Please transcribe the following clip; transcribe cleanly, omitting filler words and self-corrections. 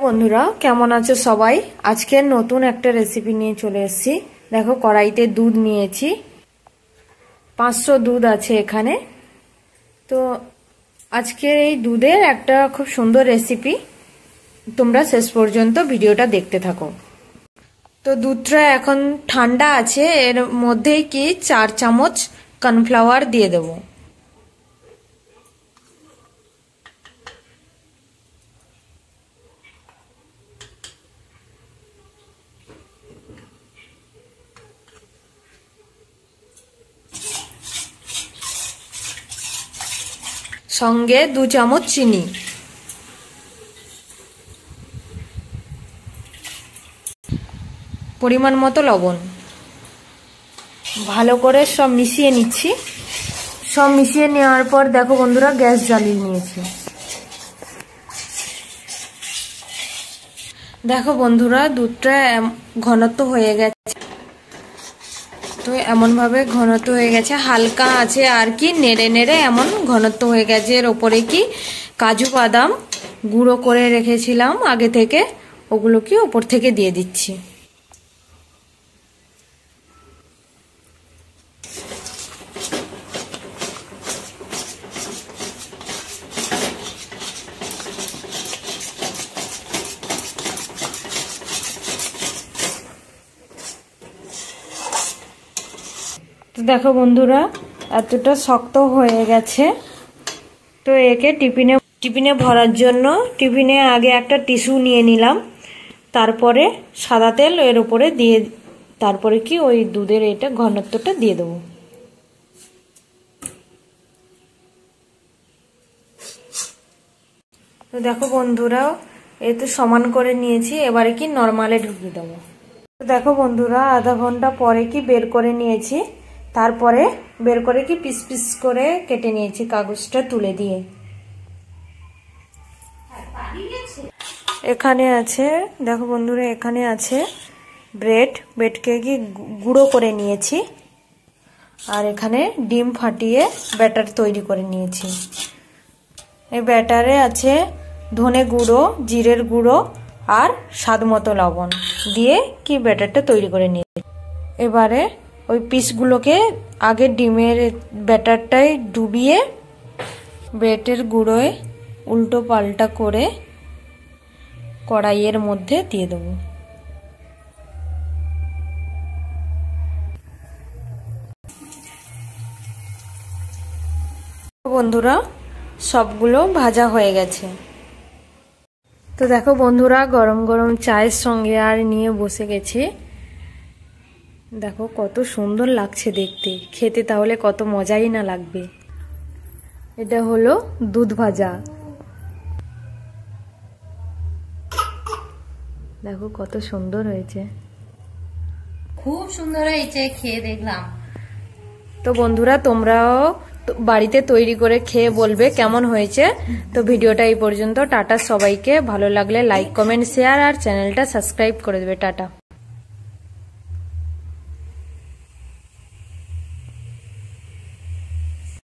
বন্ধুরা কেমন আছো সবাই? আজকে নতুন একটা রেসিপি নিয়ে চলে এসেছি। দেখো কড়াইতে দুধ নিয়েছি, 500 দুধ আছে এখানে। তো আজকের এই দুধের একটা খুব সুন্দর রেসিপি, তোমরা শেষ পর্যন্ত ভিডিওটা দেখতে থাকো। তো দুধটা এখন ঠান্ডা আছে, এর মধ্যেই কি 4 চামচ কর্নফ্লাওয়ার দিয়ে দেবো। সঙ্গে 2 চামচ চিনি, পরিমাণ মতো লবণ। ভালো করে সব মিশিয়ে নিচ্ছি। সব মিশিয়ে নেওয়ার পর দেখো বন্ধুরা গ্যাস জ্বালিয়ে নিয়েছি। দেখো বন্ধুরা দুধটা ঘনত্ব হয়ে গেছে। তো এমন ভাবে ঘনত্ব হয়ে গেছে, হালকা আছে আর কি, নেড়ে নেড়ে এমন ঘনত্ব হয়ে গেছে। এর ওপরে কি কাজু বাদাম গুঁড়ো করে রেখেছিলাম আগে থেকে, ওগুলো কি ওপর থেকে দিয়ে দিচ্ছি। তো দেখো বন্ধুরা এতটা শক্ত হয়ে গেছে। তো একে টিফিনে ভরার জন্য টিফিনে আগে একটা টিস্যু নিয়ে নিলাম, তারপরে সাদা তেল এর উপরে দিয়ে, তারপরে কি ওই দুধের এটা ঘনত্বটা দিয়ে দেবো। তো দেখো বন্ধুরা এই তো সমান করে নিয়েছি, এবারে কি নরমালে ঢুকিয়ে দেবো। তো দেখো বন্ধুরা আধা ঘন্টা পরে কি বের করে নিয়েছি, তারপরে বের করে কি পিস পিস করে কেটে নিয়েছি কাগজটা তুলে দিয়ে। এখানে আছে দেখো বন্ধুরা, এখানে আছে ব্রেডকে কি গুঁড়ো করে নিয়েছি, আর এখানে ডিম ফাটিয়ে ব্যাটার তৈরি করে নিয়েছি। এই ব্যাটারে আছে ধনে গুঁড়ো, জিরের গুঁড়ো আর স্বাদ মতো লবণ দিয়ে কি ব্যাটারটা তৈরি করে নিয়েছি। এবারে ওই পিসগুলোকে আগে ডিমের ব্যাটারটায় ডুবিয়ে ব্রেডের গুঁড়োয় উল্টো পাল্টা করে কড়াইয়ের মধ্যে দিয়ে দেবো। বন্ধুরা সবগুলো ভাজা হয়ে গেছে। তো দেখো বন্ধুরা গরম গরম চায়ের সঙ্গে আর নিয়ে বসে গেছি। দেখো কত সুন্দর লাগছে দেখতে, খেতে তাহলে কত মজাই না লাগবে। এটা হলো দুধ ভাজা, দেখো কত সুন্দর হয়েছে, খুব সুন্দর হয়েছে, খেয়ে দেখলাম। তো বন্ধুরা তোমরাও বাড়িতে তৈরি করে খেয়ে বলবে কেমন হয়েছে। তো ভিডিওটা এই পর্যন্ত। টাটা সবাইকে, ভালো লাগলে লাইক কমেন্ট শেয়ার আর চ্যানেলটা সাবস্ক্রাইব করে দেবে। টাটা।